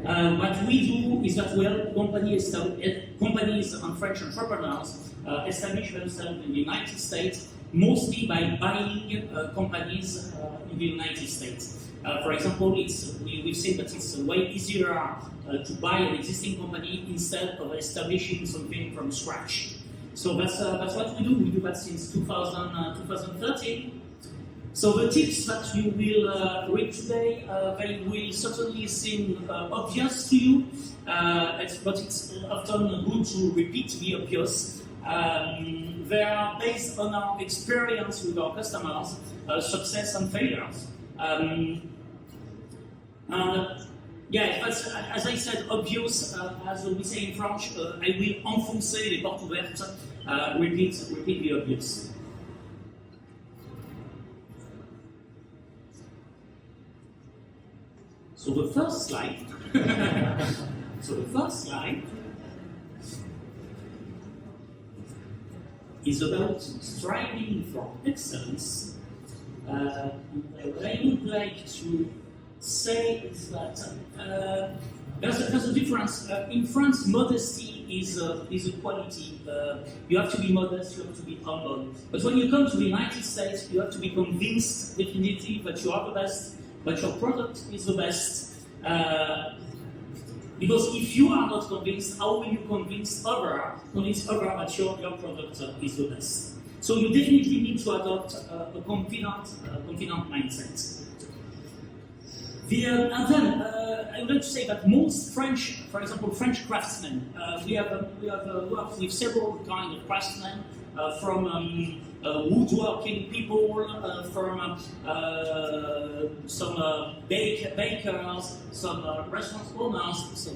What we do is that we help companies and French entrepreneurs establish themselves in the United States, mostly by buying companies in the United States. For example, we've seen that it's way easier to buy an existing company instead of establishing something from scratch. So that's what we do. We do that since 2013. So the tips that you will read today, they will certainly seem obvious to you, but it's often good to repeat the obvious. They are based on our experience with our customers, success and failures. Yeah, but as I said, obvious, as we say in French, I will enfoncer les portes ouvertes, repeat the obvious. So the first slide, is about striving for excellence. What I would like to say is that there's a difference. In France, modesty is a quality. You have to be modest, you have to be humble. But when you come to the United States, you have to be convinced, definitely, that you are the best, that your product is the best. Because if you are not convinced, how will you convince others that your product is the best? So you definitely need to adopt a confident mindset. And then I would like to say that most French, for example, French craftsmen, we have worked with several kinds of craftsmen, from woodworking people, from some bakers, some restaurant owners.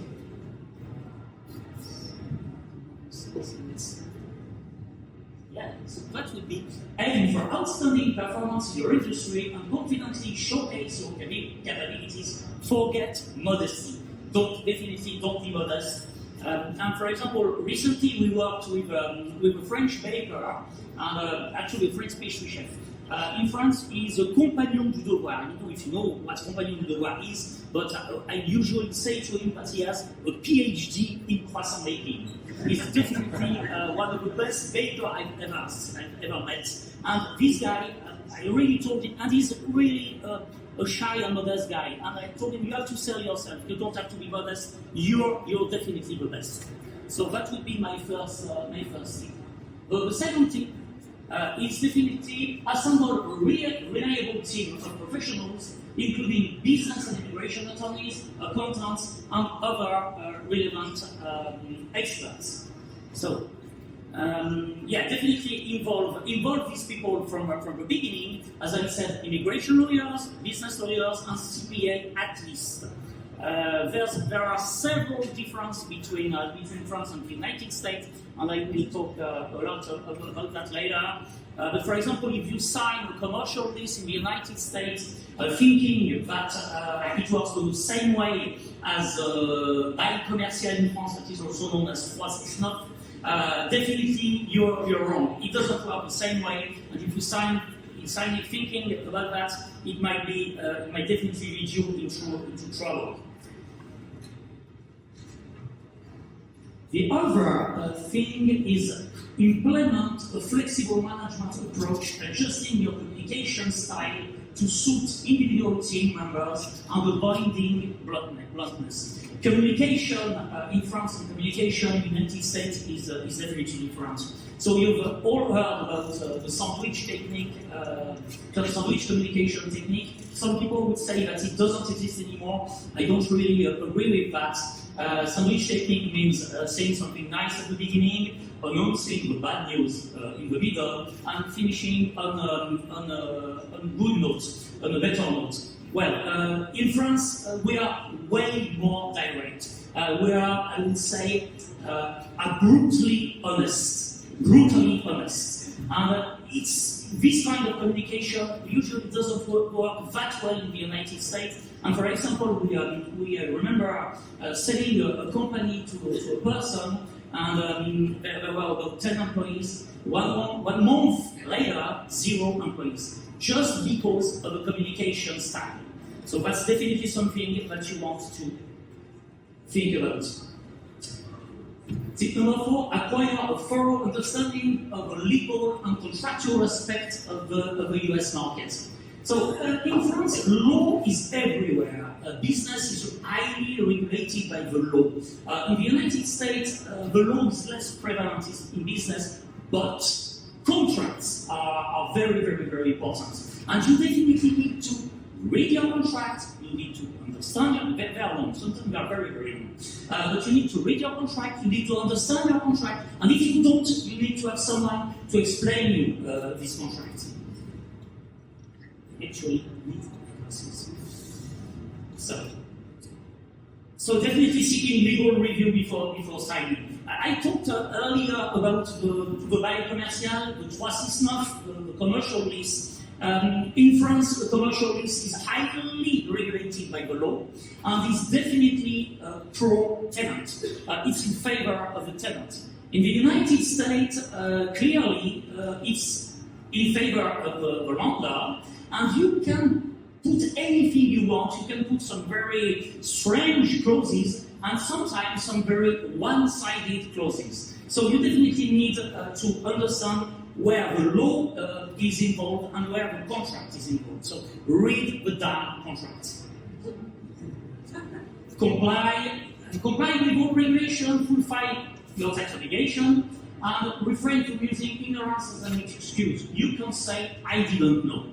So that would be aiming for outstanding performance in your industry and confidently showcase your capabilities. Forget modesty. Don't be modest. And for example, recently we worked with a French baker and actually a French pastry chef. In France, he's a compagnon du devoir. I don't know if you know what compagnon du devoir is, but I usually say to him that he has a PhD in croissant making. He's definitely one of the best bakers I've ever met. And this guy, I really told him, and he's really a shy and modest guy. And I told him, you have to sell yourself. You don't have to be modest. You're definitely the best. So that would be my first thing. The second thing is definitely assemble a reliable team of professionals, including business and immigration attorneys, accountants, and other relevant experts. So, definitely involve these people from the beginning. As I said, immigration lawyers, business lawyers, and CPA at least. There are several differences between France and the United States, and I will talk a lot about that later. But for example, if you sign a commercial lease in the United States, thinking that it works the same way as bail commercial in France, that is also known as trois-neuf, definitely you're wrong. It doesn't work the same way, and if you sign it thinking about that, it might definitely lead you into trouble. The other thing is implement a flexible management approach, adjusting your communication style to suit individual team members and avoiding bluntness. Communication in France and communication in the United States is definitely different. So you've all heard about the sandwich technique, the sandwich communication technique. Some people would say that it doesn't exist anymore. I don't really agree with that. Sandwich technique means saying something nice at the beginning, announcing the bad news in the middle, and finishing on a good note, on a better note. Well, in France, we are way more direct. We are, I would say, brutally honest. And it's this kind of communication usually doesn't work that well in the United States. And for example, we remember selling a company to a person, and there were about 10 employees. One month later, 0 employees, just because of the communication style. So that's definitely something that you want think about. Tip number 4, acquire a thorough understanding of the legal and contractual aspects of the US market. So in France, law is everywhere. Business is highly regulated by the law. In the United States, the law is less prevalent in business, but contracts are very, very, very important. And you definitely need to read your contract, you need to understand your, they're long, sometimes they are very, very long. But you need to read your contract, you need to understand your contract, and if you don't, you need to have someone to explain you this contract. Actually, need glasses. So definitely seeking legal review before signing. I talked earlier about the bail commercial, the droit 6-9, the commercial lease. In France, the commercial lease is highly regulated by the law and is definitely pro-tenant. It's in favor of the tenant. In the United States, clearly, it's in favor of the landlord, and you can put anything you want. You can put some very strange clauses and sometimes some very one-sided clauses. So you definitely need to understand where the law is involved and where the contract is involved. So read the damn contract. Comply with all regulation, fulfill your tax obligation, and refrain from using ignorance as an excuse. You can say, I didn't know.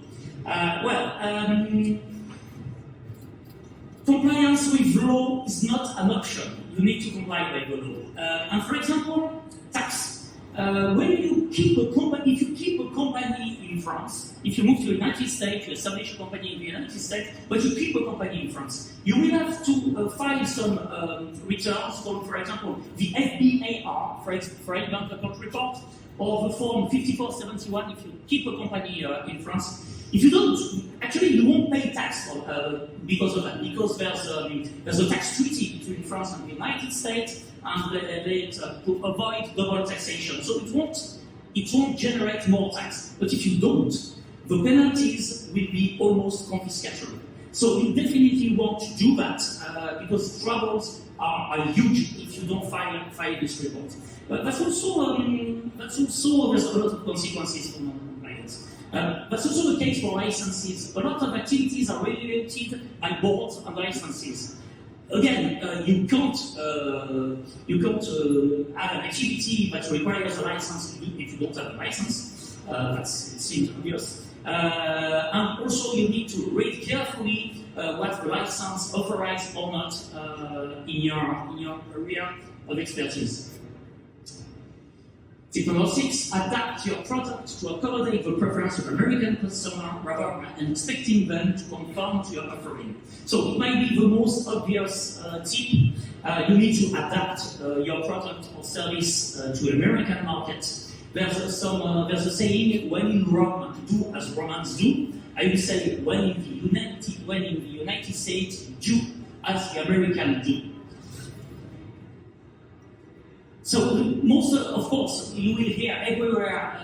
Compliance with law is not an option. You need to comply with the law. And for example, tax. When you keep a company, if you keep a company in France, if you move to the United States, you establish a company in the United States, but you keep a company in France, you will have to file some returns called, for example, the FBAR, for example, report, or the form 5471 if you keep a company in France. If you don't, actually you won't pay tax because of that, because there's a tax treaty between France and the United States, and they to avoid double taxation. So it won't generate more tax. But if you don't, the penalties will be almost confiscatory. So you definitely want to do that because troubles are huge if you don't file this report. But that's also there's a lot of consequences for non-compliance. That's also the case for licenses. A lot of activities are regulated by boards and licenses. Again, you can't have an activity that requires a license if you don't have a license. It seems obvious. And also, you need to read carefully what the license authorizes or not in your area of expertise. Tip number 6, adapt your product to accommodate the preference of American customer rather than expecting them to conform to your offering. So it might be the most obvious tip. You need to adapt your product or service to the American market. There's a saying, when in Rome, do as Romans do. I will say, when in the United States, do as the Americans do. So most, of course, you will hear everywhere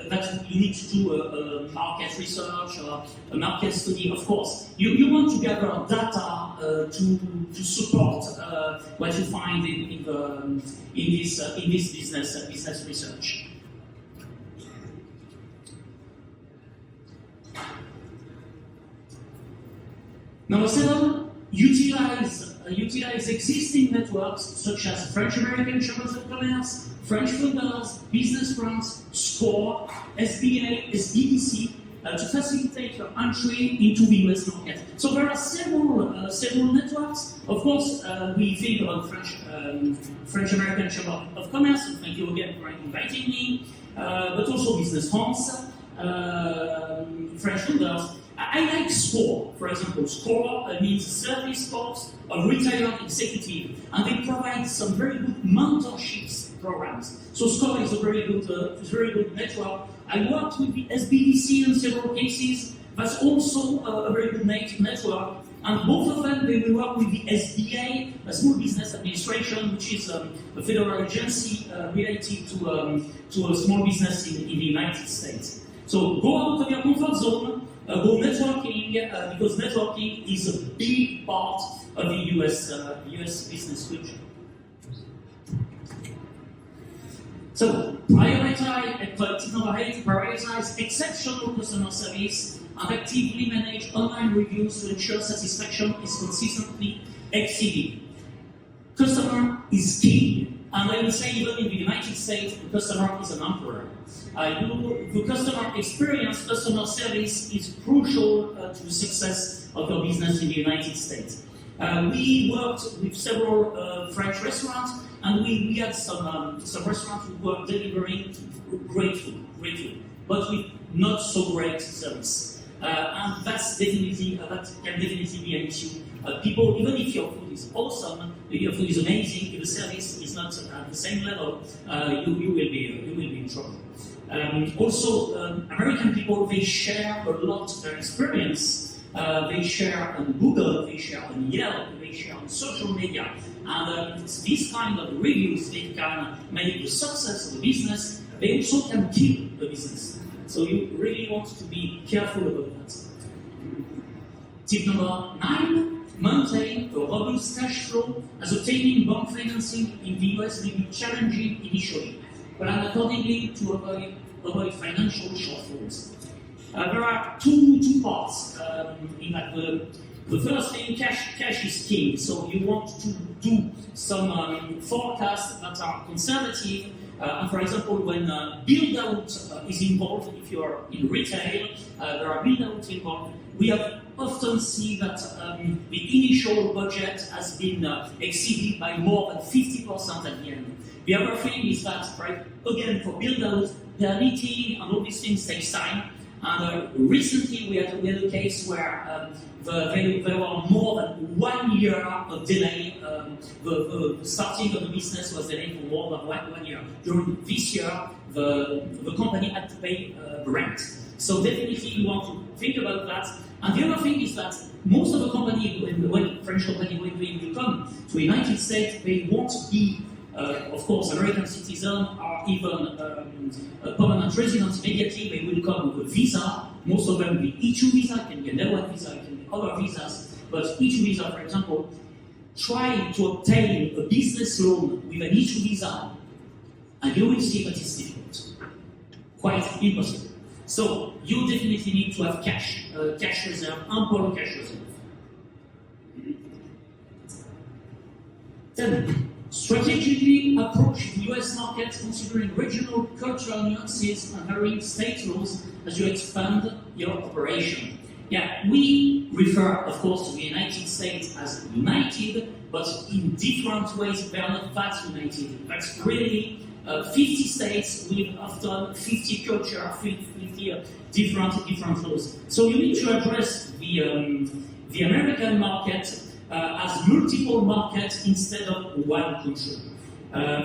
that you need to do a market research or a market study. Of course, you want to gather data to support what you find in this business research. Number 7, utilize existing networks such as French-American Chambers of Commerce, French funders, business grants, SCORE, SBA, SBDC, to facilitate your entry into the US market. So there are several networks. Of course, we think about French-American Chamber of Commerce, and thank you again for inviting me, but also Business France, French funders. I like SCORE, for example. SCORE means Service Corps of Retired Executive, and they provide some very good mentorships programs. So SCORE is a very good network. I worked with the SBDC in several cases. That's also a very good network. And both of them, they will work with the SBA, a Small Business Administration, which is a federal agency related to a small business in the United States. So go out of your comfort zone. about networking, because networking is a big part of the US business culture. So, prioritize exceptional customer service and actively manage online reviews to ensure satisfaction is consistently exceeded. Customer is king, and I would say even in the United States, the customer is an emperor. The customer experience, customer service is crucial to the success of your business in the United States. We worked with several French restaurants, and we had some restaurants who were delivering great food, but with not so great service. And that can definitely be an issue. People, even if your food is awesome, if your food is amazing, if the service is not at the same level, you will be in trouble. Also, American people, they share a lot of their experience. They share on Google, they share on Yelp, they share on social media. And these kind of reviews, they can make the success of the business, they also can kill the business. So you really want to be careful about that. Tip number 9, maintain a robust cash flow, as obtaining bank financing in the US may be challenging initially, but accordingly to avoid financial shortfalls. There are two parts in that. The first thing, cash is king, so you want to do some forecasts that are conservative. And for example, when build-out is involved, if you are in retail, there are build-outs involved. We have often seen that the initial budget has been exceeded by more than 50% at the end. The other thing is that, right, again, for build-out, the meeting and all these things take time. And recently we had a case where there were more than 1 year of delay. The starting of the business was delayed for more than one year. During this year, the company had to pay rent. So definitely you want to think about that. And the other thing is that most of the company, when French company will come to the United States, they won't be, of course, American citizens or even permanent residents immediately. They will come with a visa. Most of them will be E2 visa, it can be an L1 visa, it can be other visas. But E2 visa, for example, try to obtain a business loan with an E2 visa, and you will see that it's difficult. Quite impossible. So you definitely need to have cash reserve, ample cash reserve. Then, strategically approach the US market considering regional cultural nuances and varying state laws as you expand your operation. Yeah, we refer, of course, to the United States as united, but in different ways they are not that united. That's really 50 states with often 50 culture, 50 different laws. So you need to address the American market as multiple markets instead of one country.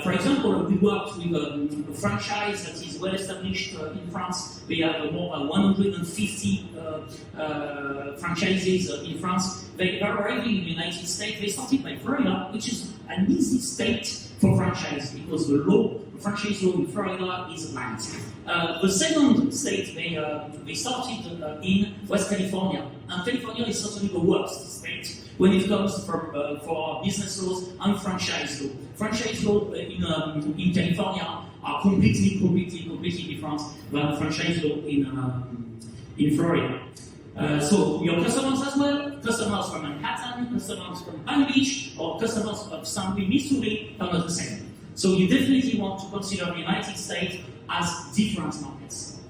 For example, we worked with a franchise that is well established in France. We have more than 150 franchises in France. They are arriving in the United States. They started by Florida, which is an easy state for franchise because the franchise law in Florida is light. The second state they started in was California, and California is certainly the worst state when it comes for business laws and franchise law. Franchise law in California are completely different than franchise law in Florida. So your customers as well, customers from Manhattan, customers from Palm Beach, or customers of St. Louis, Missouri are not the same. So you definitely want to consider the United States as different markets.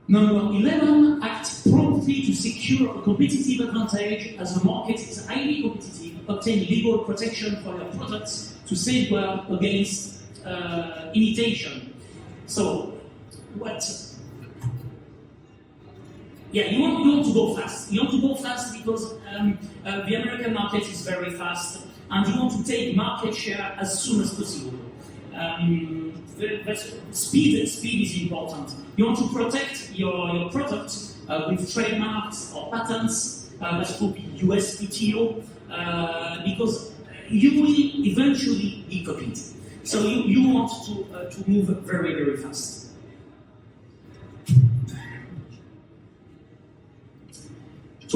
Number 11, act promptly to secure a competitive advantage as the market is highly competitive. Obtain legal protection for your products to safeguard against imitation. So, you want to go fast. You want to go fast because the American market is very fast, and you want to take market share as soon as possible. Speed is important. You want to protect your product with trademarks or patents. That could be USPTO, because you will eventually be copied. So you want to move very, very fast.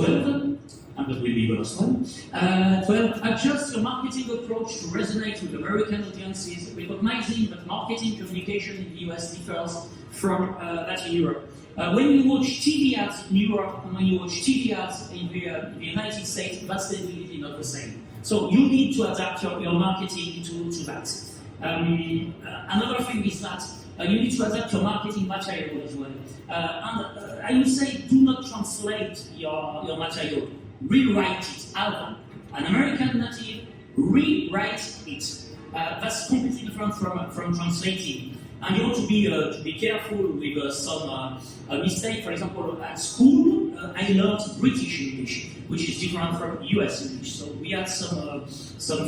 12, and that will be the last one. 12, adjust your marketing approach to resonate with American audiences, recognizing that marketing communication in the US differs from that in Europe. When you watch TV ads in Europe and when you watch TV ads in the United States, that's definitely not the same. So you need to adapt your marketing to that. Another thing is that you need to adapt your marketing material as well. And I would say do not translate your material. Rewrite it. Have an American native rewrite it. That's completely different from translating. And you want to be careful with some mistake. For example, at school, I learned British English, which is different from US English. So we had some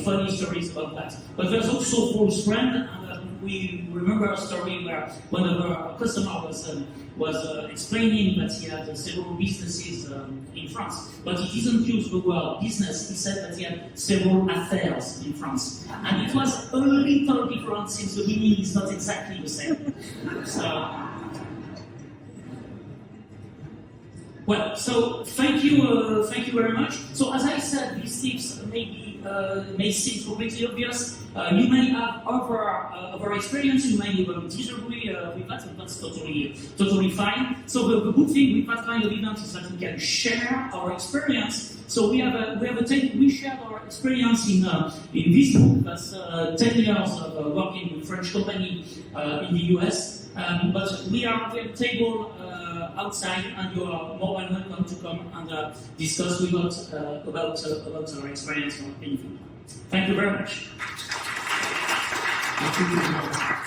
funny stories about that. But there's also false friend, and we remember a story where one of our customers was explaining that he had several businesses in France, but he didn't use the word business. He said that he had several affairs in France, and it was a little different since the meaning is not exactly the same. So thank you very much. So as I said, these tips may seem completely obvious. You may have other experience. You may even disagree with that, and that's totally fine. So the good thing with that kind of event is that we can share our experience. So we shared our experience in this book. That's 10 years of working with French company in the US. But we have a table outside, and you are more than welcome to come and discuss with us about our experience or anything. Thank you very much. Thank you.